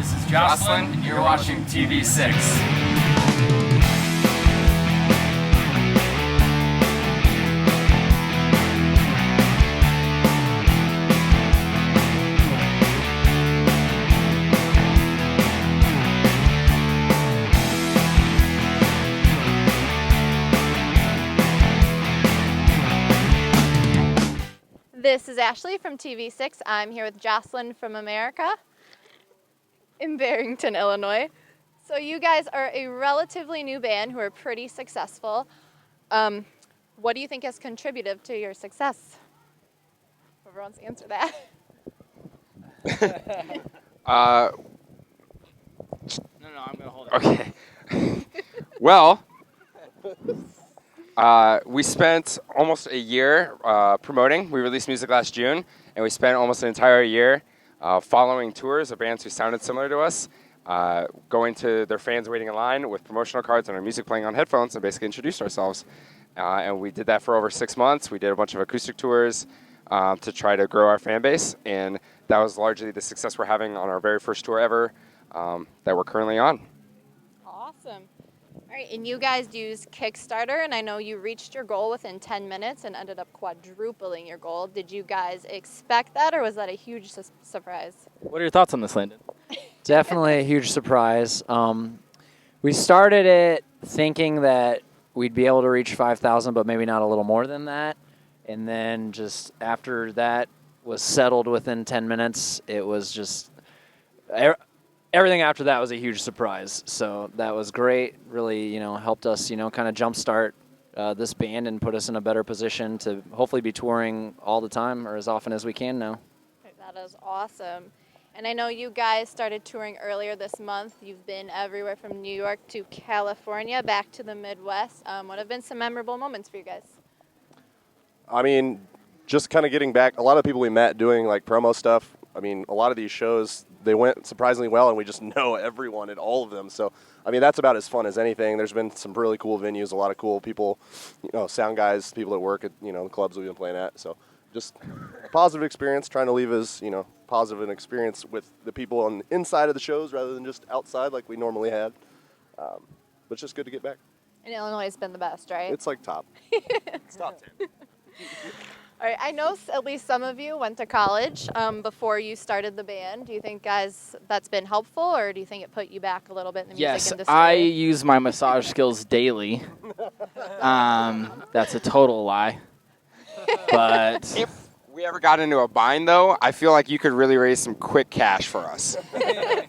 This is Jocelyn, and you're watching TV6. This is Ashley from TV6. I'm here with Jocelyn from America in Barrington, Illinois. So you guys are a relatively new band who are pretty successful. What do you think has contributed to your success? Whoever wants to answer that. No, I'm gonna hold it. Okay. Well, we spent almost a year promoting. We released music last June, and we spent almost an entire year following tours of bands who sounded similar to us, going to their fans waiting in line with promotional cards and our music playing on headphones, and basically introduced ourselves. And we did that for over 6 months. We did a bunch of acoustic tours to try to grow our fan base, and that was largely the success we're having on our very first tour ever that we're currently on. Awesome. All right, and you guys used Kickstarter, and I know you reached your goal within 10 minutes and ended up quadrupling your goal. Did you guys expect that, or was that a huge surprise? What are your thoughts on this, Landon? Definitely a huge surprise. We started it thinking that we'd be able to reach 5,000, but maybe not a little more than that. And then just after that was settled within 10 minutes, it was just everything after that was a huge surprise. So that was great. Really, helped us, kind of jumpstart this band and put us in a better position to hopefully be touring all the time or as often as we can now. That is awesome. And I know you guys started touring earlier this month. You've been everywhere from New York to California, back to the Midwest. What have been some memorable moments for you guys? I mean, just kind of getting back, a lot of people we met doing like promo stuff. I mean, a lot of these shows, they went surprisingly well, and we just know everyone at all of them. So, I mean, that's about as fun as anything. There's been some really cool venues, a lot of cool people, sound guys, people that work at, the clubs we've been playing at. So just a positive experience, trying to leave as, positive an experience with the people on the inside of the shows rather than just outside like we normally had. But it's just good to get back. And Illinois has been the best, right? It's like top. It's top 10. All right, I know at least some of you went to college before you started the band. Do you think, guys, that's been helpful, or do you think it put you back a little bit in the music industry? Yes, I use my massage skills daily. That's a total lie. But If we ever got into a bind, though, I feel like you could really raise some quick cash for us.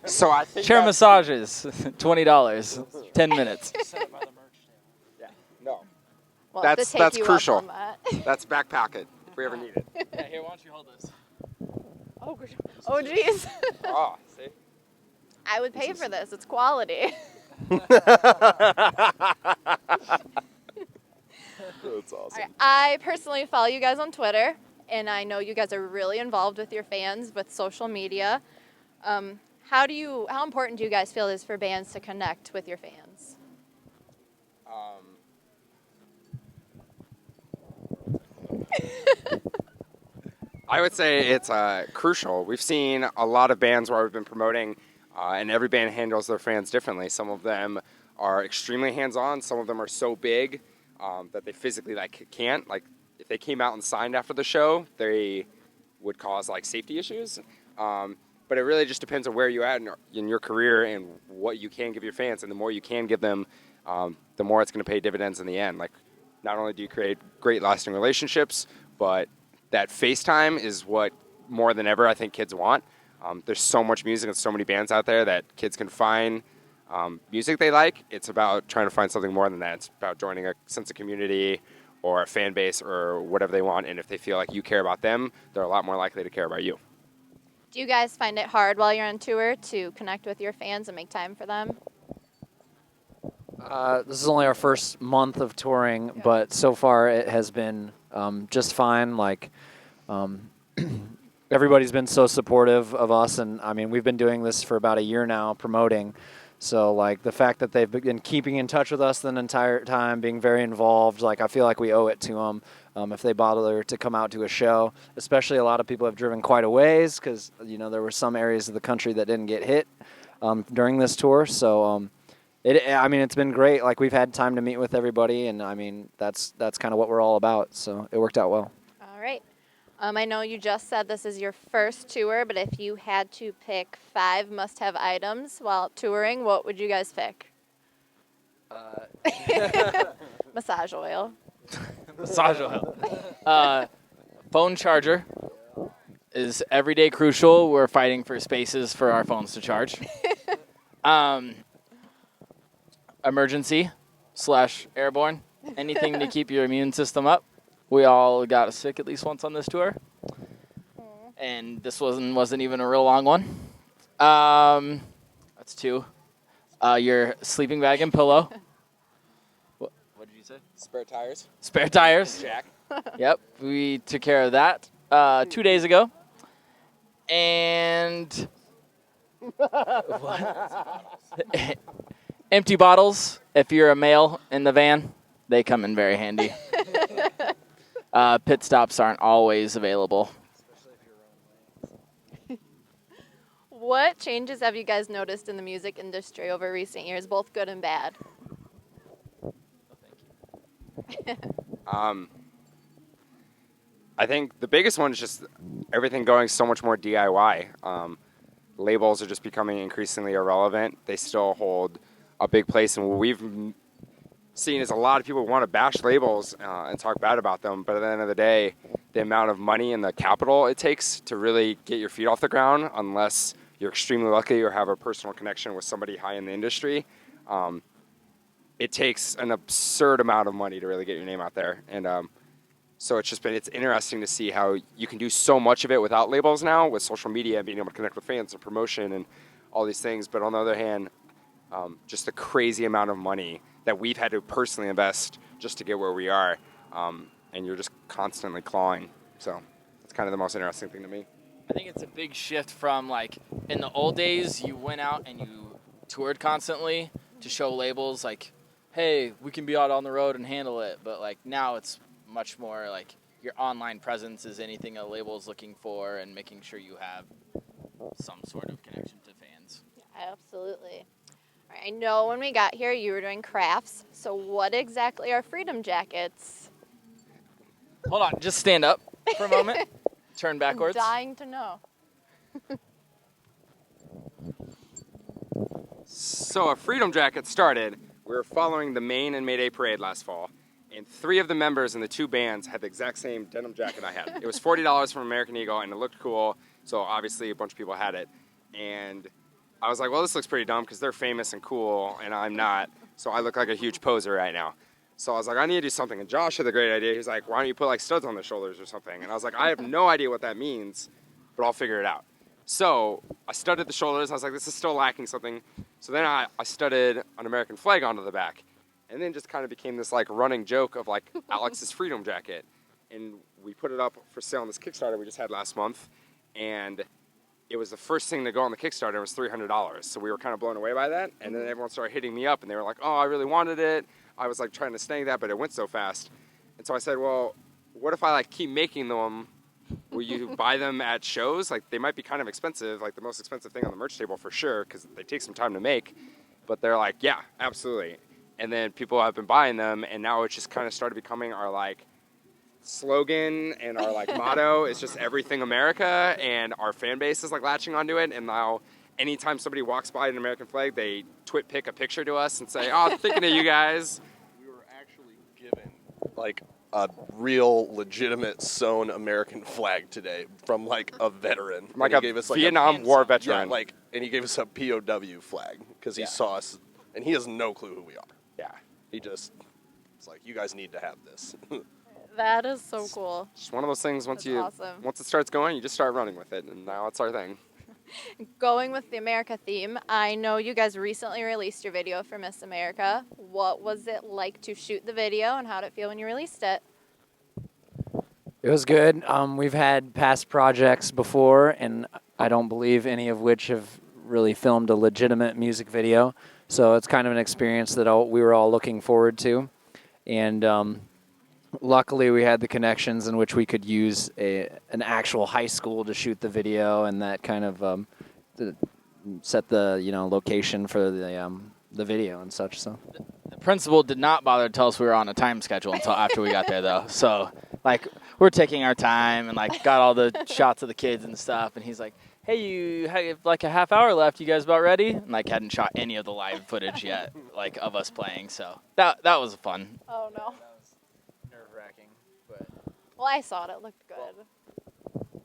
So I think chair massages, $20, 10 minutes. Yeah, no. Well, That's to take you up crucial. on that. That's back pocket if we ever need it. Yeah, here, why don't you hold this? Oh, geez. Oh, see? I would pay for this. It's quality. That's awesome. All right, I personally follow you guys on Twitter, and I know you guys are really involved with your fans with social media. How important do you guys feel it is for bands to connect with your fans? I would say it's crucial. We've seen a lot of bands where we've been promoting, and every band handles their fans differently. Some of them are extremely hands-on. Some of them are so big that they physically can't. Like if they came out and signed after the show, they would cause safety issues. But it really just depends on where you're at in your career and what you can give your fans. And the more you can give them, the more it's going to pay dividends in the end. Like not only do you create great lasting relationships, but that FaceTime is what more than ever I think kids want. There's so much music and so many bands out there that kids can find music they like. It's about trying to find something more than that. It's about joining a sense of community or a fan base or whatever they want. And if they feel like you care about them, they're a lot more likely to care about you. Do you guys find it hard while you're on tour to connect with your fans and make time for them? This is only our first month of touring, but so far it has been just fine. Everybody's been so supportive of us, and I mean, we've been doing this for about a year now, promoting. So the fact that they've been keeping in touch with us the entire time, being very involved, I feel like we owe it to them if they bother to come out to a show. Especially a lot of people have driven quite a ways because there were some areas of the country that didn't get hit. during this tour. So it's been great. Like, we've had time to meet with everybody, and I mean, that's kind of what we're all about. So it worked out well. All right. I know you just said this is your first tour, but if you had to pick 5 must-have items while touring, what would you guys pick? Massage oil. Massage oil. Phone charger is everyday crucial. We're fighting for spaces for our phones to charge. Emergency / airborne. Anything to keep your immune system up. We all got sick at least once on this tour. And this wasn't even a real long one. That's 2. Your sleeping bag and pillow. What did you say? Spare tires. Spare tires. Jack. Yep, we took care of that 2 days ago. And empty bottles. If you're a male in the van, they come in very handy. Pit stops aren't always available. What changes have you guys noticed in the music industry over recent years, both good and bad? I think the biggest one is just everything going so much more DIY. Labels are just becoming increasingly irrelevant. They still hold a big place, and what we've seen is a lot of people want to bash labels and talk bad about them, but at the end of the day, the amount of money and the capital it takes to really get your feet off the ground, unless you're extremely lucky or have a personal connection with somebody high in the industry, it takes an absurd amount of money to really get your name out there. And so it's interesting to see how you can do so much of it without labels now, with social media and being able to connect with fans and promotion and all these things. But on the other hand, just the crazy amount of money that we've had to personally invest just to get where we are, and you're just constantly clawing. So it's kind of the most interesting thing to me. I think it's a big shift from, like, in the old days, you went out and you toured constantly to show labels, like, hey, we can be out on the road and handle it. But, like, now it's much more like your online presence is anything a label is looking for, and making sure you have some sort of connection to fans. Yeah, absolutely. All right, I know when we got here you were doing crafts. So what exactly are Freedom Jackets? Hold on, just stand up for a moment. Turn backwards. I'm dying to know. So a Freedom Jacket started. We were following the Maine and May Day parade last fall, and 3 of the members in the 2 bands had the exact same denim jacket I had. It was $40 from American Eagle, and it looked cool, so obviously a bunch of people had it. And I was like, well, this looks pretty dumb because they're famous and cool, and I'm not, so I look like a huge poser right now. So I was like, I need to do something. And Josh had the great idea. He's like, why don't you put like studs on the shoulders or something? And I was like, I have no idea what that means, but I'll figure it out. So I studded the shoulders. I was like, this is still lacking something. So then I studded an American flag onto the back. And then just kind of became this like running joke of like Alex's Freedom Jacket. And we put it up for sale on this Kickstarter we just had last month. And it was the first thing to go on the Kickstarter. It was $300. So we were kind of blown away by that. And then everyone started hitting me up and they were like, oh, I really wanted it. I was like trying to snag that, but it went so fast. And so I said, well, what if I like keep making them? Will you buy them at shows? Like, they might be kind of expensive, like the most expensive thing on the merch table for sure, because they take some time to make. But they're like, yeah, absolutely. And then people have been buying them, and now it's just kind of started becoming our like slogan and our like motto. It's just everything America, and our fan base is like latching onto it. And now anytime somebody walks by an American flag, they pick a picture to us and say, oh, thinking of you guys. We were actually given like a real legitimate sewn American flag today from like a veteran. Like and a he gave us, Vietnam War veteran. Yeah, like, and he gave us a POW flag because he saw us, and he has no clue who we are. Yeah. He just, it's like, you guys need to have this. That is so cool. Just one of those things, once awesome. Once it starts going, you just start running with it, and now it's our thing. Going with the America theme, I know you guys recently released your video for Miss America. What was it like to shoot the video, and how did it feel when you released it? It was good. We've had past projects before, and I don't believe any of which have really filmed a legitimate music video. So it's kind of an experience that we were all looking forward to. And luckily we had the connections in which we could use an actual high school to shoot the video, and that kind of set the location for the video and such. So The principal did not bother to tell us we were on a time schedule until after we got there, though. So, like, we're taking our time and, like, got all the shots of the kids and stuff. And he's like, hey, you have, like, a half hour left. You guys about ready? And, like, hadn't shot any of the live footage yet, like, of us playing. So that was fun. Oh, no. That was nerve-wracking. But Well, I saw it. It looked good.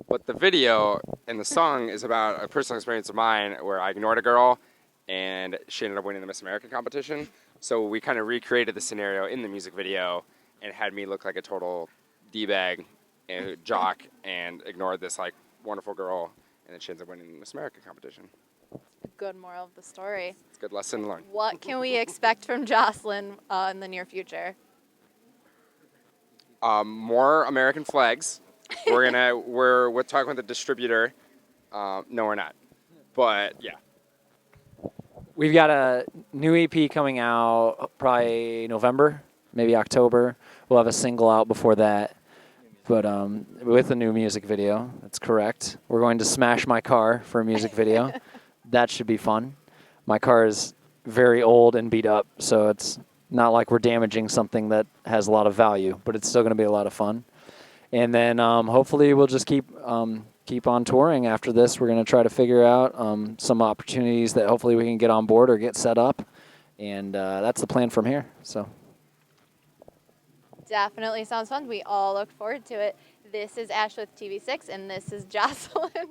But the video and the song is about a personal experience of mine where I ignored a girl and she ended up winning the Miss America competition. So we kind of recreated the scenario in the music video and had me look like a total D-bag and jock and ignored this like wonderful girl, and then she ends up winning the Miss America competition. A good moral of the story. It's a good lesson to learn. What can we expect from Jocelyn in the near future? More American flags. We're talking with the distributor. No, we're not. But yeah. we've got a new EP coming out probably November, maybe October. We'll have a single out before that. But with a new music video, that's correct. We're going to smash my car for a music video. That should be fun. My car is very old and beat up, so it's not like we're damaging something that has a lot of value, but it's still going to be a lot of fun. And then hopefully we'll just keep on touring after this. We're going to try to figure out some opportunities that hopefully we can get on board or get set up, and that's the plan from here. So. Definitely sounds fun. We all look forward to it. This is Ash with TV6, and this is Jocelyn.